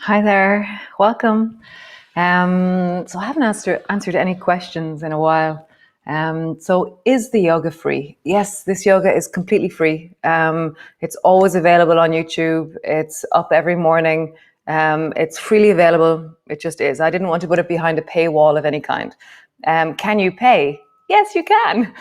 Hi there, welcome. So I haven't answered any questions in a while. So is the yoga free? Yes, this yoga is completely free. It's always available on YouTube. It's up every morning. It's freely available. It just is. I didn't want to put it behind a paywall of any kind. Can you pay? Yes, you can.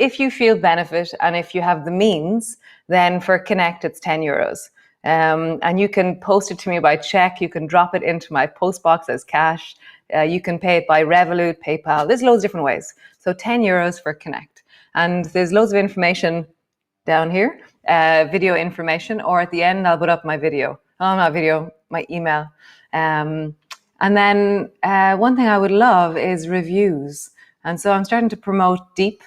If you feel benefit and if you have the means, then for Connect, it's €10. And you can post it to me by check. You can drop it into my post box as cash. You can pay it by Revolut, PayPal. There's loads of different ways. So €10 for Connect. And there's loads of information down here, video information, or at the end, I'll put up my video. Oh, not video, my email. And then one thing I would love is reviews. And so I'm starting to promote Deep.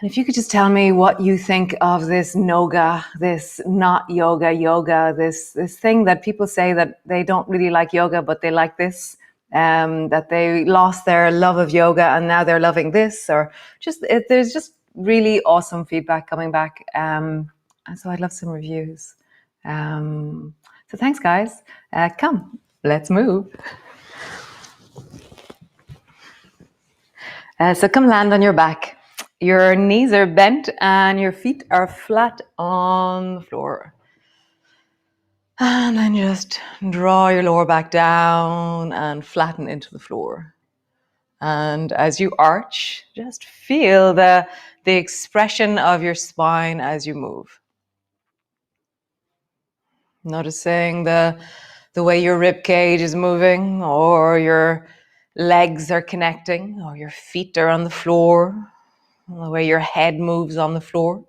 And if you could just tell me what you think of this NOGA, this not yoga, this thing that people say that they don't really like yoga, but they like this, that they lost their love of yoga and now they're loving this, or just there's just really awesome feedback coming back. And so I'd love some reviews. So thanks, guys. Come, let's move. So come land on your back. Your knees are bent and your feet are flat on the floor. And then just draw your lower back down and flatten into the floor. And as you arch, just feel the expression of your spine as you move. Noticing the way your rib cage is moving, or your legs are connecting, or your feet are on the floor, the way your head moves on the floor.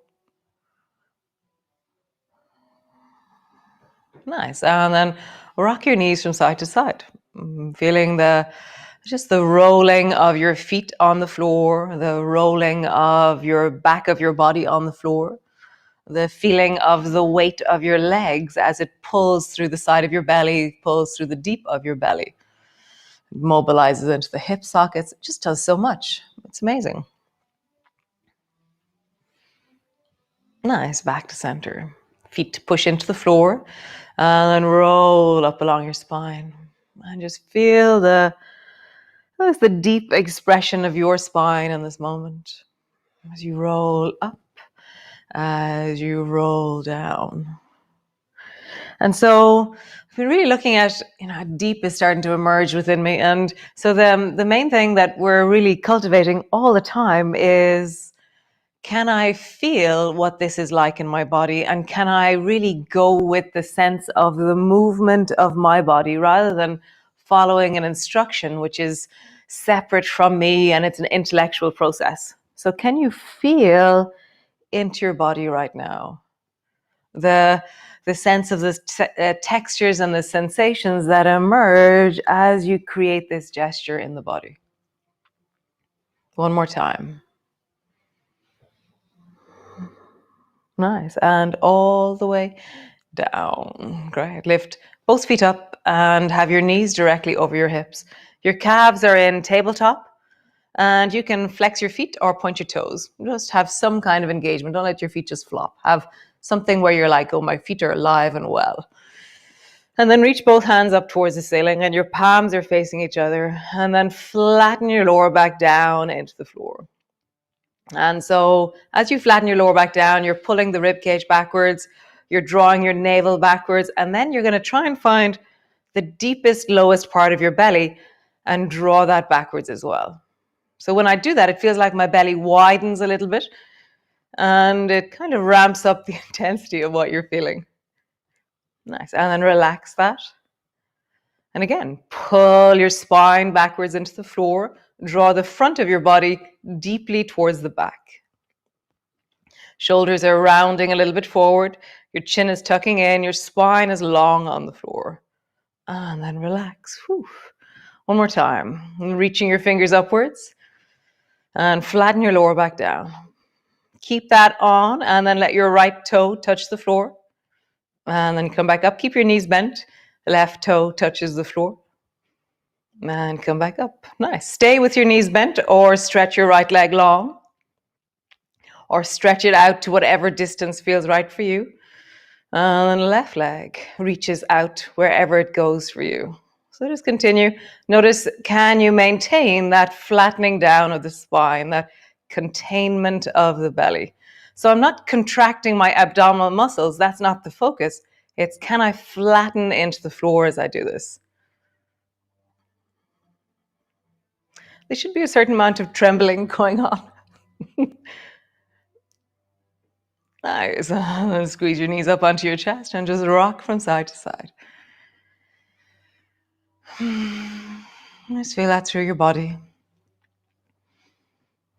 Nice. And then rock your knees from side to side, feeling just the rolling of your feet on the floor, the rolling of your back of your body on the floor, the feeling of the weight of your legs as it pulls through the side of your belly, pulls through the deep of your belly, mobilizes into the hip sockets. It just does so much. It's amazing. Nice. Back to center. Feet push into the floor and then roll up along your spine. And just feel the deep expression of your spine in this moment as you roll up, as you roll down. And so I've been really looking at, deep is starting to emerge within me. And so the main thing that we're really cultivating all the time is, can I feel what this is like in my body? And can I really go with the sense of the movement of my body rather than following an instruction, which is separate from me and it's an intellectual process? So can you feel into your body right now? The sense of the textures and the sensations that emerge as you create this gesture in the body. One more time. Nice. And all the way down. Great. Lift both feet up and have your knees directly over your hips. Your calves are in tabletop and you can flex your feet or point your toes. Just have some kind of engagement. Don't let your feet just flop. Have something where you're like, oh, my feet are alive and well. And then reach both hands up towards the ceiling and your palms are facing each other. And then flatten your lower back down into the floor. And so as you flatten your lower back down, you're pulling the rib cage backwards, you're drawing your navel backwards, and then you're going to try and find the deepest, lowest part of your belly and draw that backwards as well. So when I do that, it feels like my belly widens a little bit and it kind of ramps up the intensity of what you're feeling. Nice. And then relax that. And again, pull your spine backwards into the floor. Draw the front of your body deeply towards the back. Shoulders are rounding a little bit forward. Your chin is tucking in. Your spine is long on the floor. And then relax. Whew. One more time. Reaching your fingers upwards. And flatten your lower back down. Keep that on and then let your right toe touch the floor. And then come back up. Keep your knees bent. Left toe touches the floor. And come back up. Nice. Stay with your knees bent or stretch your right leg long. Or stretch it out to whatever distance feels right for you. And then left leg reaches out wherever it goes for you. So just continue. Notice, can you maintain that flattening down of the spine, that containment of the belly? So I'm not contracting my abdominal muscles. That's not the focus. It's, can I flatten into the floor as I do this? There should be a certain amount of trembling going on. Nice. Squeeze your knees up onto your chest and just rock from side to side. Just feel that through your body.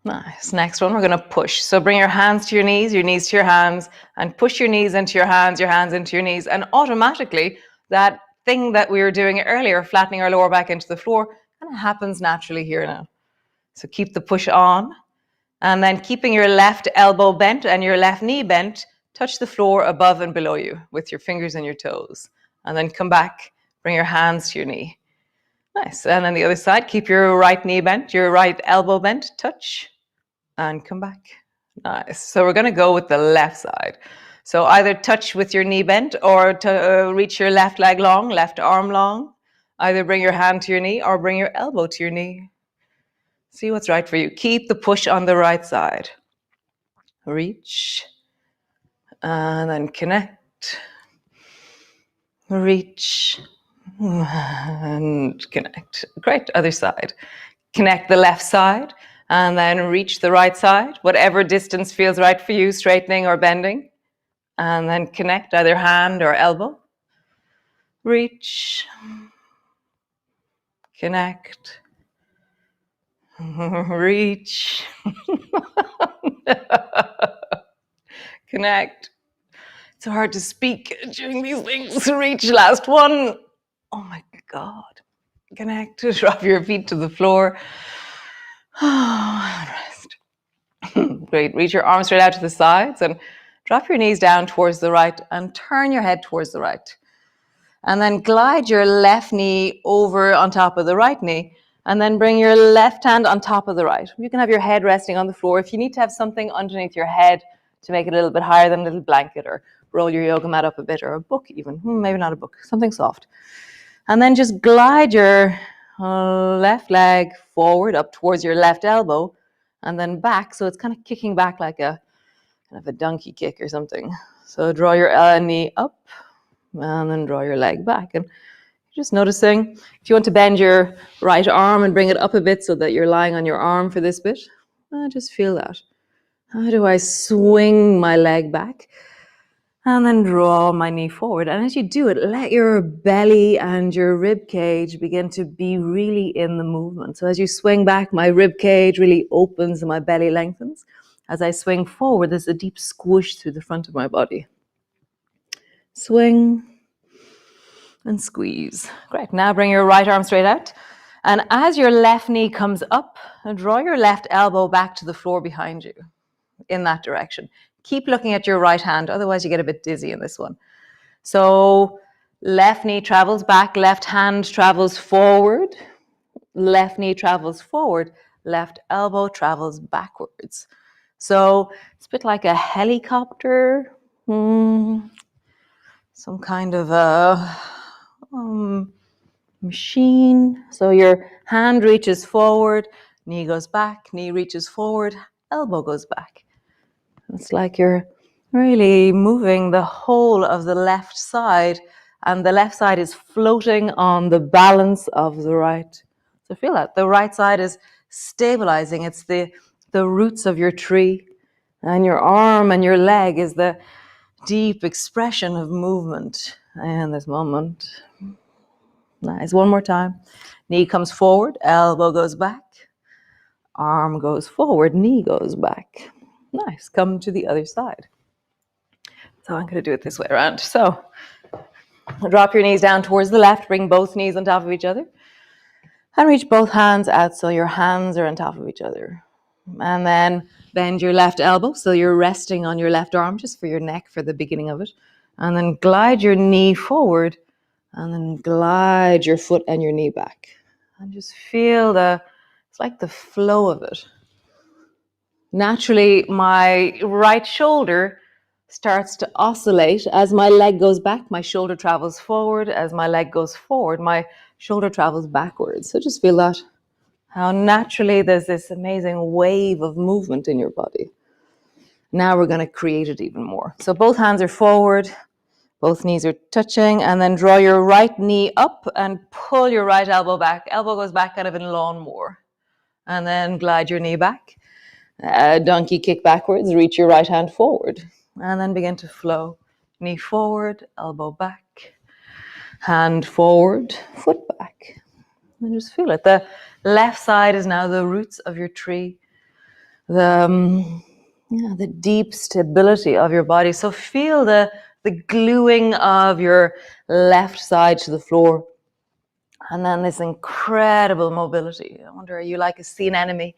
Nice. Next one, we're going to push. So bring your hands to your knees to your hands, and push your knees into your hands into your knees. And automatically, that thing that we were doing earlier, flattening our lower back into the floor, kind of happens naturally here now. So keep the push on. And then keeping your left elbow bent and your left knee bent, touch the floor above and below you with your fingers and your toes. And then come back, bring your hands to your knee. Nice. And then the other side, keep your right knee bent, your right elbow bent, touch, and come back. Nice. So we're going to go with the left side. So either touch with your knee bent or to reach your left leg long, left arm long. Either bring your hand to your knee or bring your elbow to your knee. See what's right for you. Keep the push on the right side. Reach. And then connect. Reach. And connect. Great. Other side. Connect the left side. And then reach the right side, whatever distance feels right for you, straightening or bending. And then connect either hand or elbow. Reach. Connect. Reach. Connect. It's hard to speak during these things. Reach, last one. Oh my God. Connect. Drop your feet to the floor. And rest. Great. Reach your arms straight out to the sides and drop your knees down towards the right and turn your head towards the right. And then glide your left knee over on top of the right knee. And then bring your left hand on top of the right. You can have your head resting on the floor. If you need to have something underneath your head to make it a little bit higher than a little blanket, or roll your yoga mat up a bit, or a book even. Maybe not a book, something soft. And then just glide your left leg forward up towards your left elbow and then back. So it's kind of kicking back like a kind of a donkey kick or something. So draw your knee up and then draw your leg back. And just noticing, if you want to bend your right arm and bring it up a bit so that you're lying on your arm for this bit, just feel that. How do I swing my leg back? And then draw my knee forward. And as you do it, let your belly and your rib cage begin to be really in the movement. So as you swing back, my rib cage really opens and my belly lengthens. As I swing forward, there's a deep squish through the front of my body. Swing and squeeze. Great. Now bring your right arm straight out. And as your left knee comes up, draw your left elbow back to the floor behind you in that direction. Keep looking at your right hand, otherwise you get a bit dizzy in this one. So left knee travels back, left hand travels forward, left knee travels forward, left elbow travels backwards. So it's a bit like a helicopter, some kind of a machine. So your hand reaches forward, knee goes back, knee reaches forward, elbow goes back. It's like you're really moving the whole of the left side, and the left side is floating on the balance of the right. So feel that. The right side is stabilizing. It's the roots of your tree, and your arm and your leg is the deep expression of movement in this moment. Nice. One more time. Knee comes forward, elbow goes back, arm goes forward, knee goes back. Nice. Come to the other side. So I'm going to do it this way around. So drop your knees down towards the left, bring both knees on top of each other, and reach both hands out so your hands are on top of each other. And then bend your left elbow so you're resting on your left arm just for your neck for the beginning of it. And then glide your knee forward and then glide your foot and your knee back. And just feel it's like the flow of it. Naturally, my right shoulder starts to oscillate. As my leg goes back, my shoulder travels forward. As my leg goes forward, my shoulder travels backwards. So just feel that, how naturally there's this amazing wave of movement in your body. Now we're going to create it even more. So both hands are forward, both knees are touching, and then draw your right knee up and pull your right elbow back. Elbow goes back kind of in lawnmower. And then glide your knee back. Donkey kick backwards, reach your right hand forward. And then begin to flow. Knee forward, elbow back, hand forward, foot back. And just feel it. The left side is now the roots of your tree. The deep stability of your body. So feel the gluing of your left side to the floor. And then this incredible mobility. I wonder, are you like a sea anemone?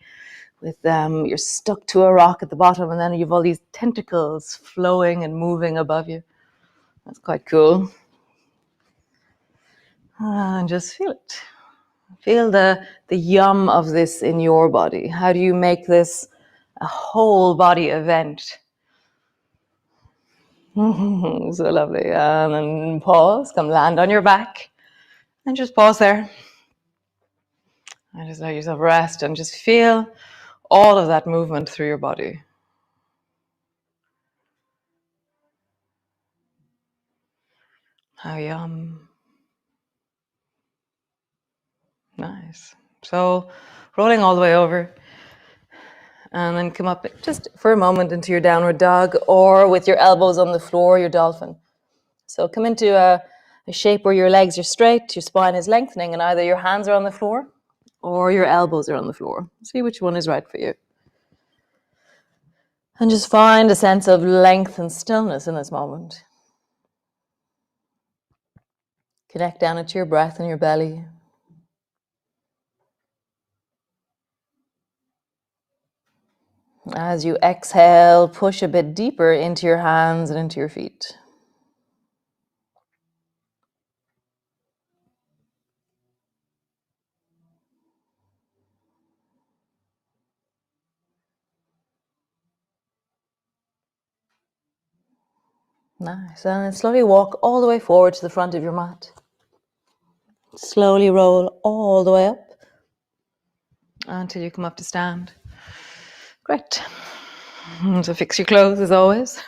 With you're stuck to a rock at the bottom, and then you've all these tentacles flowing and moving above you. That's quite cool. And just feel it. Feel the yum of this in your body. How do you make this a whole body event? So lovely. And then pause, come land on your back, and just pause there. And just let yourself rest and just feel all of that movement through your body. How yum. Nice. So rolling all the way over and then come up just for a moment into your downward dog, or with your elbows on the floor, your dolphin. So come into a shape where your legs are straight, your spine is lengthening, and either your hands are on the floor or your elbows are on the floor. See which one is right for you. And just find a sense of length and stillness in this moment. Connect down into your breath and your belly. As you exhale, push a bit deeper into your hands and into your feet. Nice. And then slowly walk all the way forward to the front of your mat. Slowly roll all the way up until you come up to stand. Great. So fix your clothes as always.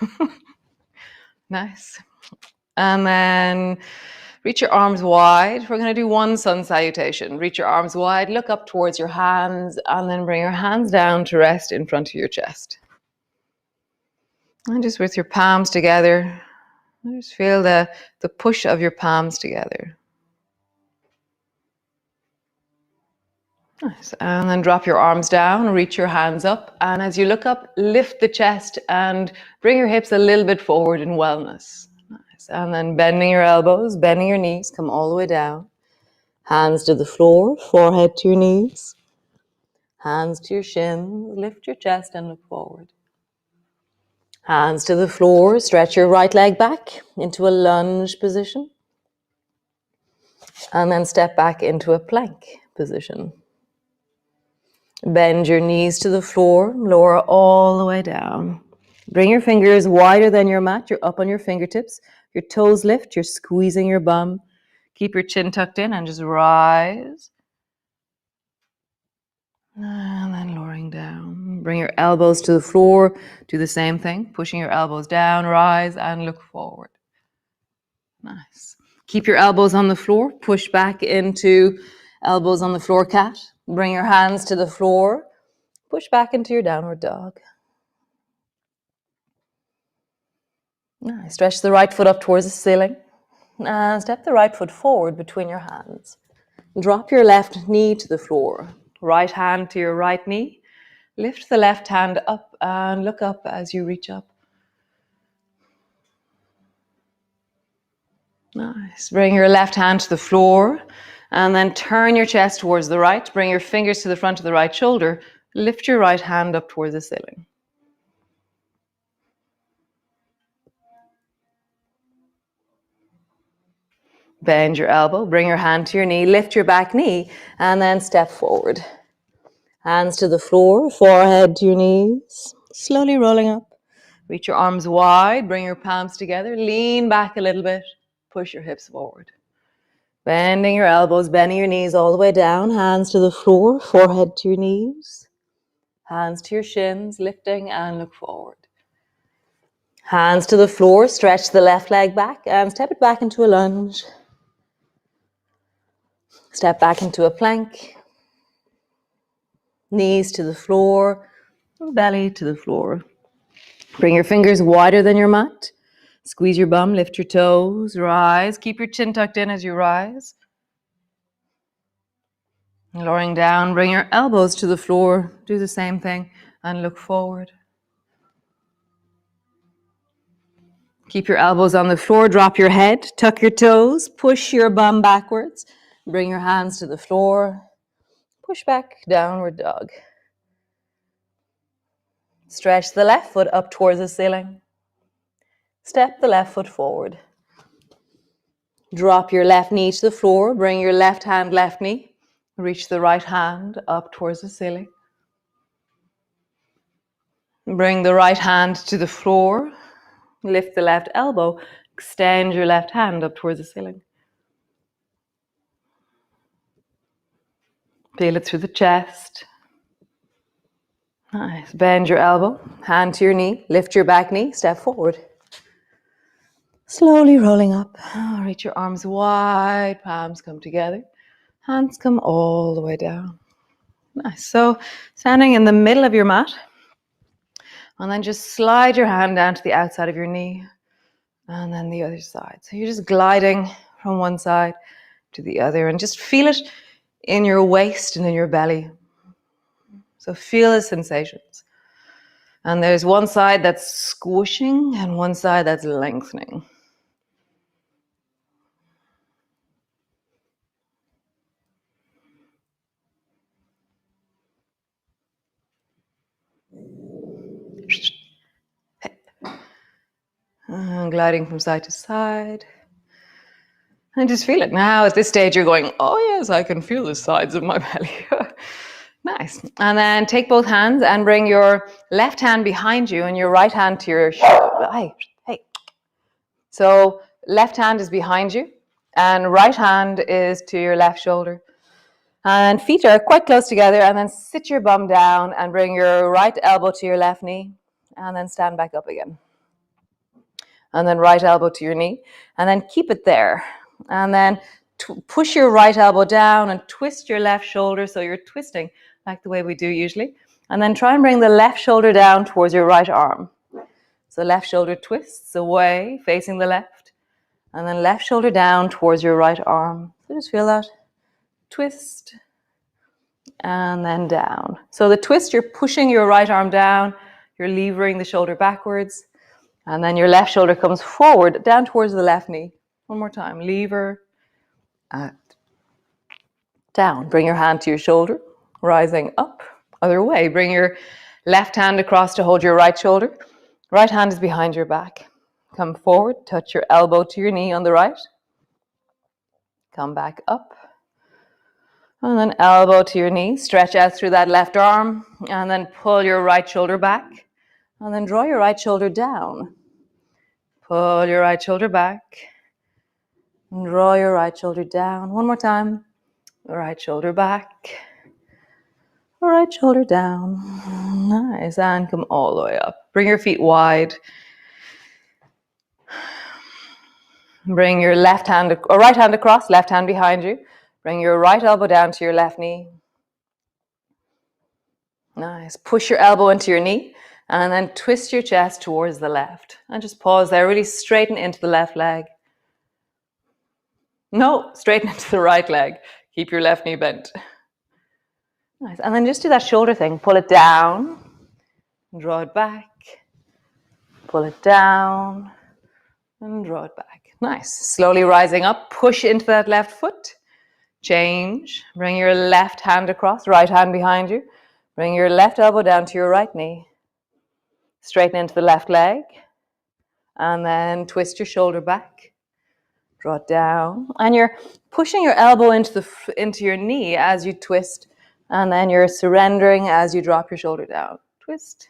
Nice. And then reach your arms wide. We're going to do one sun salutation. Reach your arms wide, look up towards your hands, and then bring your hands down to rest in front of your chest. And just with your palms together, just feel the push of your palms together. Nice. And then drop your arms down, reach your hands up, and as you look up, lift the chest and bring your hips a little bit forward in wellness. Nice. And then bending your elbows, bending your knees, come all the way down. Hands to the floor, forehead to your knees. Hands to your shins, lift your chest and look forward. Hands to the floor, stretch your right leg back into a lunge position. And then step back into a plank position. Bend your knees to the floor, lower all the way down. Bring your fingers wider than your mat. You're up on your fingertips. Your toes lift. You're squeezing your bum. Keep your chin tucked in and just rise. And then lowering down. Bring your elbows to the floor. Do the same thing. Pushing your elbows down, rise and look forward. Nice. Keep your elbows on the floor. Push back into elbows on the floor cat. Bring your hands to the floor. Push back into your downward dog. Nice. Stretch the right foot up towards the ceiling. And step the right foot forward between your hands. Drop your left knee to the floor. Right hand to your right knee. Lift the left hand up and look up as you reach up. Nice. Bring your left hand to the floor and then turn your chest towards the right. Bring your fingers to the front of the right shoulder. Lift your right hand up towards the ceiling. Bend your elbow, bring your hand to your knee, lift your back knee, and then step forward. Hands to the floor, forehead to your knees, slowly rolling up. Reach your arms wide, bring your palms together, lean back a little bit, push your hips forward. Bending your elbows, bending your knees all the way down, hands to the floor, forehead to your knees, hands to your shins, lifting and look forward. Hands to the floor, stretch the left leg back and step it back into a lunge. Step back into a plank. Knees to the floor, belly to the floor. Bring your fingers wider than your mat. Squeeze your bum, lift your toes, rise. Keep your chin tucked in as you rise. Lowering down, bring your elbows to the floor. Do the same thing and look forward. Keep your elbows on the floor, drop your head, tuck your toes, push your bum backwards. Bring your hands to the floor. Push back, downward dog. Stretch the left foot up towards the ceiling. Step the left foot forward. Drop your left knee to the floor. Bring your left hand, left knee. Reach the right hand up towards the ceiling. Bring the right hand to the floor. Lift the left elbow. Extend your left hand up towards the ceiling. Feel it through the chest. Nice. Bend your elbow. Hand to your knee. Lift your back knee. Step forward. Slowly rolling up. Reach your arms wide. Palms come together. Hands come all the way down. Nice. So standing in the middle of your mat. And then just slide your hand down to the outside of your knee. And then the other side. So you're just gliding from one side to the other. And just feel it in your waist and in your belly. So feel the sensations. And there's one side that's squishing and one side that's lengthening. Gliding from side to side. And just feel it. Now at this stage you're going, oh yes, I can feel the sides of my belly. Nice. And then take both hands and bring your left hand behind you and your right hand to your shoulder. Hey. So left hand is behind you and right hand is to your left shoulder. And feet are quite close together, and then sit your bum down and bring your right elbow to your left knee and then stand back up again. And then right elbow to your knee and then keep it there. And then push your right elbow down and twist your left shoulder. So you're twisting like the way we do usually. And then try and bring the left shoulder down towards your right arm. So left shoulder twists away, facing the left. And then left shoulder down towards your right arm. So just feel that. Twist. And then down. So the twist, you're pushing your right arm down. You're levering the shoulder backwards. And then your left shoulder comes forward, down towards the left knee. One more time. Lever. Down. Bring your hand to your shoulder. Rising up. Other way. Bring your left hand across to hold your right shoulder. Right hand is behind your back. Come forward. Touch your elbow to your knee on the right. Come back up. And then elbow to your knee. Stretch out through that left arm. And then pull your right shoulder back. And then draw your right shoulder down. Pull your right shoulder back. And draw your right shoulder down. One more time. Right shoulder back. Right shoulder down. Nice. And come all the way up. Bring your feet wide. Bring your left hand or right hand across, left hand behind you. Bring your right elbow down to your left knee. Nice. Push your elbow into your knee and then twist your chest towards the left. And just pause there. Really straighten into the left leg. No, straighten into the right leg. Keep your left knee bent. Nice. And then just do that shoulder thing. Pull it down. Draw it back. Pull it down. And draw it back. Nice. Slowly rising up. Push into that left foot. Change. Bring your left hand across. Right hand behind you. Bring your left elbow down to your right knee. Straighten into the left leg. And then twist your shoulder back. Draw it down. And you're pushing your elbow into your knee as you twist. And then you're surrendering as you drop your shoulder down. Twist.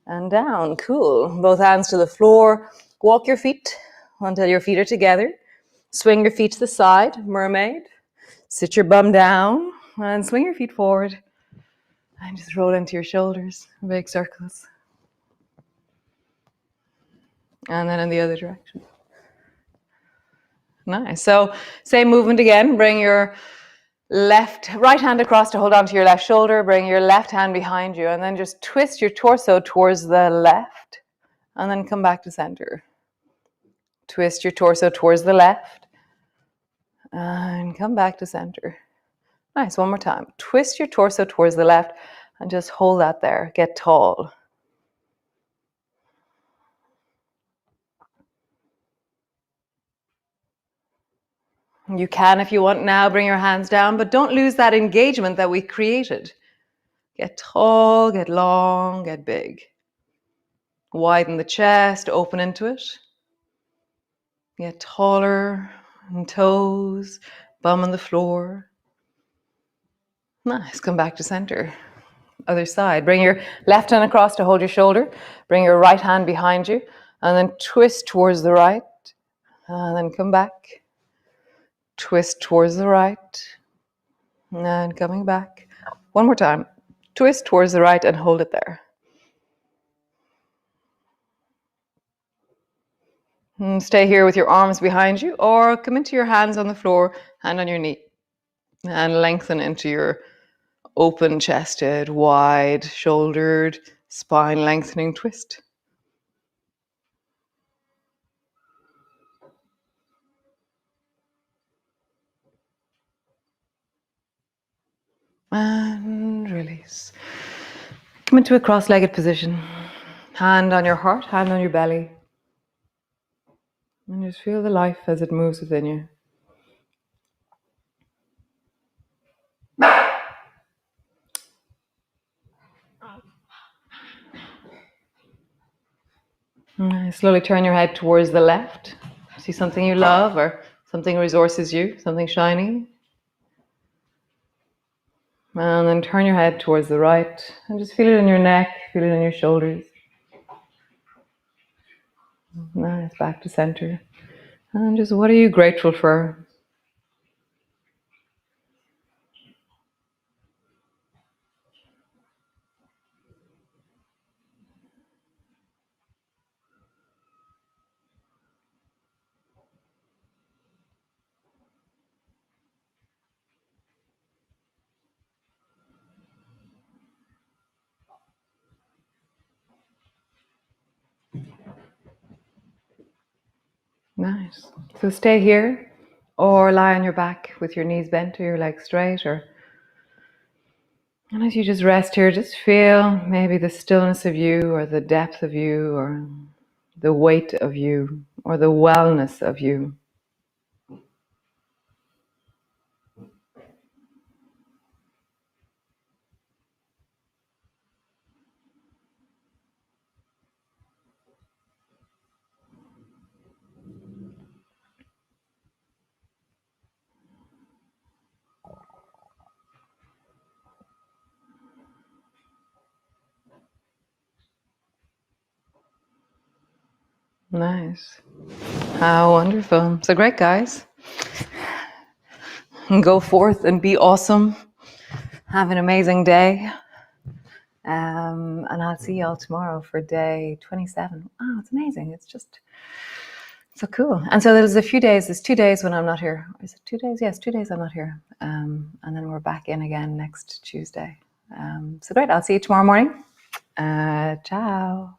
and down. Cool. Both hands to the floor. Walk your feet until your feet are together. Swing your feet to the side, mermaid. Sit your bum down and swing your feet forward. And just roll into your shoulders, big circles. And then in the other direction. Nice. So same movement again. Bring your right hand across to hold on to your left shoulder. Bring your left hand behind you and then just twist your torso towards the left and then come back to center. Twist your torso towards the left and come back to center. Nice. One more time. Twist your torso towards the left and just hold that there. Get tall. You can, if you want now, bring your hands down, but don't lose that engagement that we created. Get tall, get long, get big. Widen the chest, open into it. Get taller, and toes, bum on the floor. Nice. Come back to center. Other side. Bring your left hand across to hold your shoulder. Bring your right hand behind you and then twist towards the right and then come back. Twist towards the right and coming back. One more time. Twist towards the right and hold it there. And stay here with your arms behind you or come into your hands on the floor, hand on your knee and lengthen into your open chested, wide shouldered, spine lengthening twist. And release. Come into a cross-legged position. Hand on your heart, hand on your belly. And just feel the life as it moves within you. Slowly turn your head towards the left. See something you love or something resources you, something shiny. And then turn your head towards the right and just feel it in your neck, feel it in your shoulders. Nice, back to center. And just what are you grateful for? Nice. So stay here or lie on your back with your knees bent or your legs straight. And as you just rest here, just feel maybe the stillness of you or the depth of you or the weight of you or the wellness of you. Nice. How wonderful. So great, guys. Go forth and be awesome. Have an amazing day. And I'll see you all tomorrow for day 27. Oh, it's amazing. It's just so cool. And so there's 2 days when I'm not here. Is it 2 days? Yes, 2 days I'm not here. And then we're back in again next Tuesday. So great. I'll see you tomorrow morning. Ciao.